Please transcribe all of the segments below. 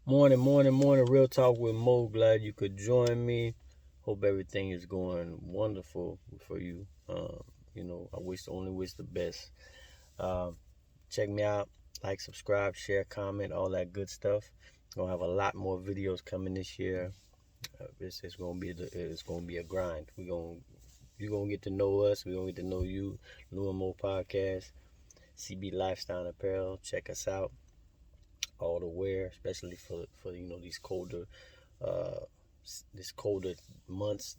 Morning, morning, morning. Real talk with Mo. Glad you could join me. Hope everything is going wonderful for you. I only wish the best. Um, Check me out. Like, subscribe, share, comment, all that good stuff. Gonna have a lot more videos coming this year. It's gonna be a grind. You gonna get to know us. We gonna get to know you. Lou and Mo podcast, CB Lifestyle and Apparel. Check us out. All the wear, especially for these uh colder months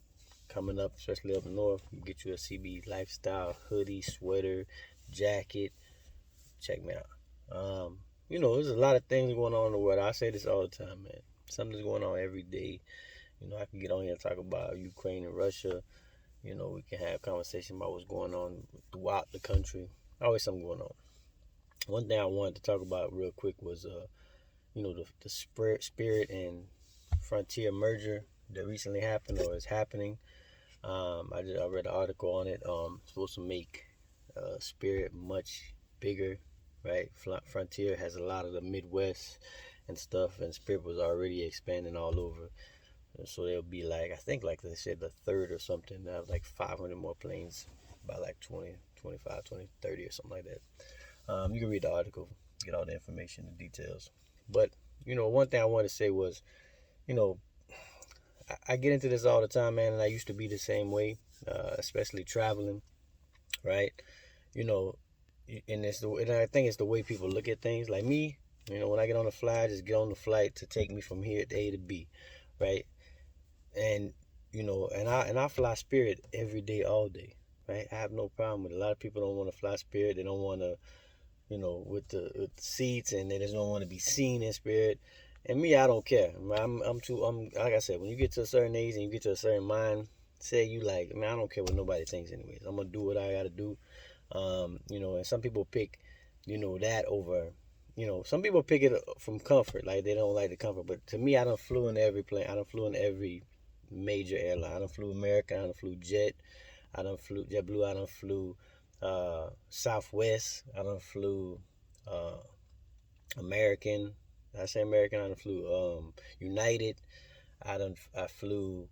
coming up, especially up north. You get you a CB lifestyle hoodie, sweater, jacket. Check me out. There's a lot of things going on in the world. I say this all the time, man. Something's going on every day. I can get on here and talk about Ukraine and Russia. We can have conversation about what's going on throughout the country. Always something going on. One thing I wanted to talk about real quick was the Spirit and Frontier merger that recently happened or is happening. I read an article on it. It's supposed to make Spirit much bigger, right? Frontier has a lot of the Midwest and stuff, and Spirit was already expanding all over. So they'll be like, I think like they said, the third or something. They have like 500 more planes by like 2025, 2030 or something like that. You can read the article, get all the information, the details. But, one thing I wanted to say was, you know, I get into this all the time, man, and I used to be the same way, especially traveling, right? You know, and I think it's the way people look at things. Like me, when I get on the flight, I just get on the flight to take me from here to A to B, right? And and I fly Spirit every day, all day, right? I have no problem with it. A lot of people don't want to fly Spirit. They don't want to, with the seats, and they just don't want to be seen in Spirit. And me, I don't care. I'm like I said, when you get to a certain age and you get to a certain mind, say you like, man, I don't care what nobody thinks anyways. I'm gonna do what I gotta do. And some people pick, that over, some people pick it from comfort, like they don't like the comfort. But to me, I done flew in every plane. I done flew in every major airline. I done flew American. I done flew Jet. I done flew JetBlue. I done flew Southwest. I done flew uh, American. I say American. I done flew United. I flew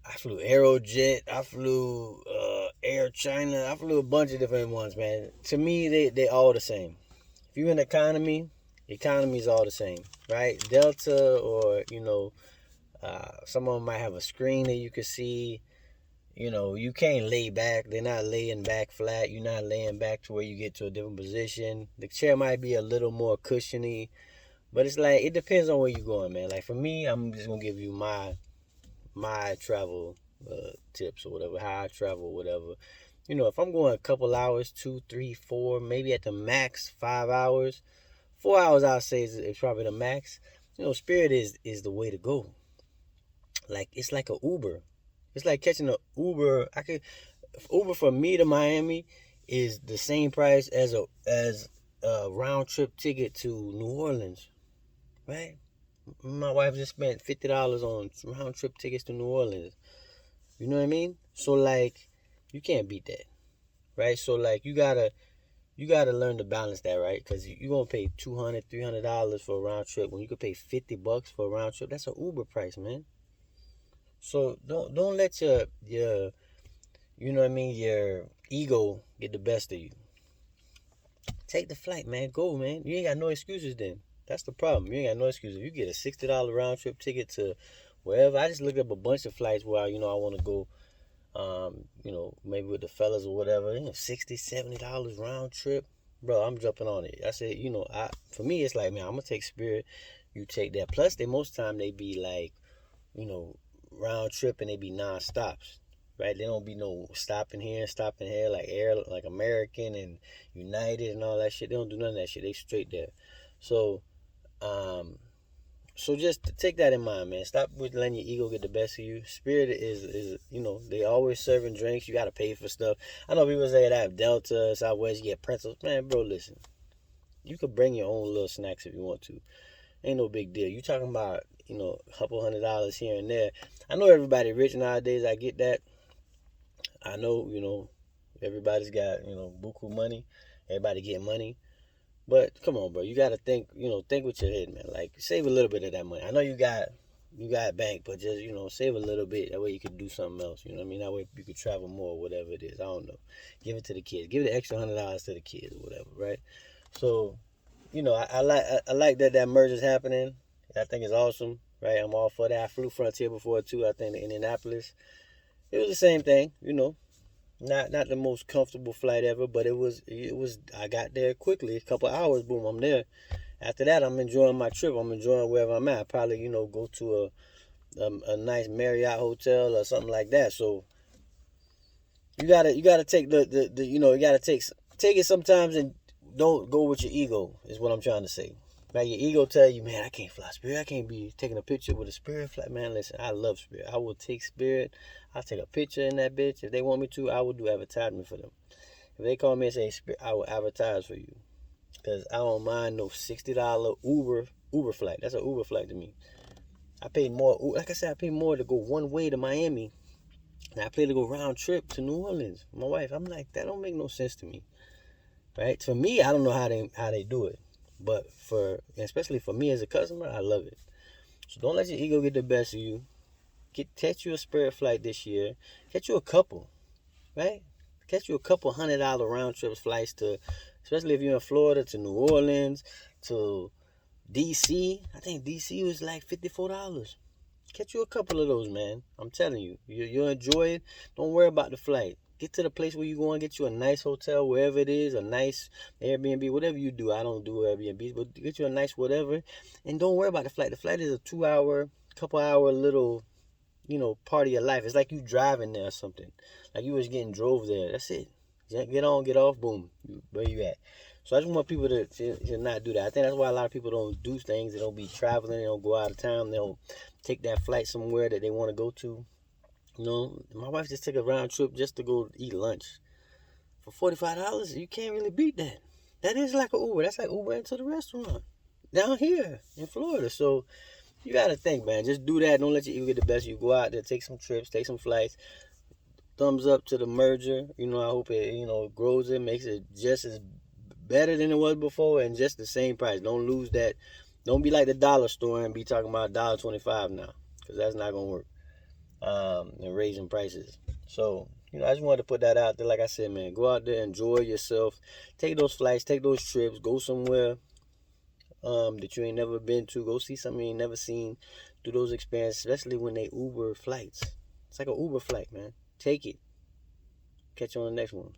Aerojet. I flew Air China. I flew a bunch of different ones, man. To me, they all the same. If you're in economy is all the same, right? Delta or some of them might have a screen that you can see. You can't lay back. They're not laying back flat. You're not laying back to where you get to a different position. The chair might be a little more cushiony, but it's like it depends on where you're going, man. Like for me, I'm just gonna give you my travel tips or whatever, how I travel, whatever. If I'm going a couple hours, 2, 3, 4, maybe at the max 5 hours, 4 hours, I'll say is probably the max. Spirit is the way to go. Like it's like a Uber. It's like catching a Uber. Uber from me to Miami is the same price as a round trip ticket to New Orleans, right? My wife just spent $50 on round trip tickets to New Orleans. You know what I mean? So like, you can't beat that, right? So like, you gotta learn to balance that, right? Because you're gonna pay $200, $300 for a round trip when you could pay $50 for a round trip. That's an Uber price, man. So don't let your you know what I mean, your ego get the best of you. Take the flight, man. Go, man. You ain't got no excuses then. That's the problem. You ain't got no excuses. You get a $60 round trip ticket to wherever. I just looked up a bunch of flights where I want to go. Maybe with the fellas or whatever. $60, $70 round trip, bro. I'm jumping on it. I said, for me, it's like, man, I'm gonna take Spirit. You take that. Plus, most time they be like, you know, round trip and they be non-stops, right? They don't be no stopping here and stopping here like American and United and all that shit. They don't do none of that shit. They straight there. So, um, so just take that in mind, man. Stop with letting your ego get the best of you. Spirit is they always serving drinks. You gotta pay for stuff. I know people say that Delta, Southwest, you get pretzels. Man, bro, listen. You could bring your own little snacks if you want to. Ain't no big deal. You talking about a couple $100 here and there. I know everybody rich nowadays. I get that. I know everybody's got buku money. Everybody get money. But come on, bro, you gotta think. Think with your head, man. Like save a little bit of that money. I know you got bank, but just save a little bit. That way you could do something else. You know what I mean? That way you could travel more, whatever it is. I don't know. Give it to the kids. Give the extra $100 to the kids, or whatever, right? So I like that merge is happening. I think it's awesome, right? I'm all for that. I flew Frontier before too. I think in Indianapolis, it was the same thing. Not the most comfortable flight ever, but it was. I got there quickly, a couple hours, boom, I'm there. After that, I'm enjoying my trip. I'm enjoying wherever I'm at. Probably go to a nice Marriott hotel or something like that. So you gotta take the you gotta take it sometimes, and don't go with your ego is what I'm trying to say. Like your ego tell you, man, I can't fly Spirit. I can't be taking a picture with a Spirit flight. Man, listen, I love Spirit. I will take Spirit. I'll take a picture in that bitch. If they want me to, I will do advertisement for them. If they call me and say Spirit, I will advertise for you. Cause I don't mind no $60 Uber flight. That's an Uber flight to me. I paid more. Like I said, I paid more to go one way to Miami, and I paid to go round trip to New Orleans. My wife, I'm like, that don't make no sense to me, right? For me, I don't know how they do it, but especially for me as a customer, I love it. So don't let your ego get the best of you. Catch you a Spirit flight this year. Catch you a couple, right? Catch you a couple $100 round trips flights to, especially if you're in Florida, to New Orleans, to DC. I think DC was like $54. Catch you a couple of those, man. I'm telling you, you'll enjoy it. Don't worry about the flight. Get to the place where you going. Get you a nice hotel, wherever it is, a nice Airbnb, whatever you do. I don't do Airbnbs, but get you a nice whatever, and don't worry about the flight. The flight is a 2 hour, couple hour little, part of your life. It's like you driving there or something. Like you was getting drove there. That's it. Get on, get off, boom. Where you at? So I just want people to not do that. I think that's why a lot of people don't do things. They don't be traveling. They don't go out of town. They don't take that flight somewhere that they want to go to. My wife just took a round trip just to go eat lunch for $45. You can't really beat that. That is like an Uber. That's like Uber into the restaurant down here in Florida. So you gotta think, man. Just do that. Don't let your ego get the best. You go out there, take some trips, take some flights. Thumbs up to the merger. I hope it grows it, makes it just as better than it was before, and just the same price. Don't lose that. Don't be like the dollar store and be talking about $1.25 now, because that's not gonna work. And raising prices. So I just wanted to put that out there. Like I said, man, go out there, enjoy yourself, take those flights, take those trips, go somewhere that you ain't never been to. Go see something you ain't never seen. Do those experiences, especially when they Uber flights. It's like an Uber flight, man. Take it. Catch you on the next one.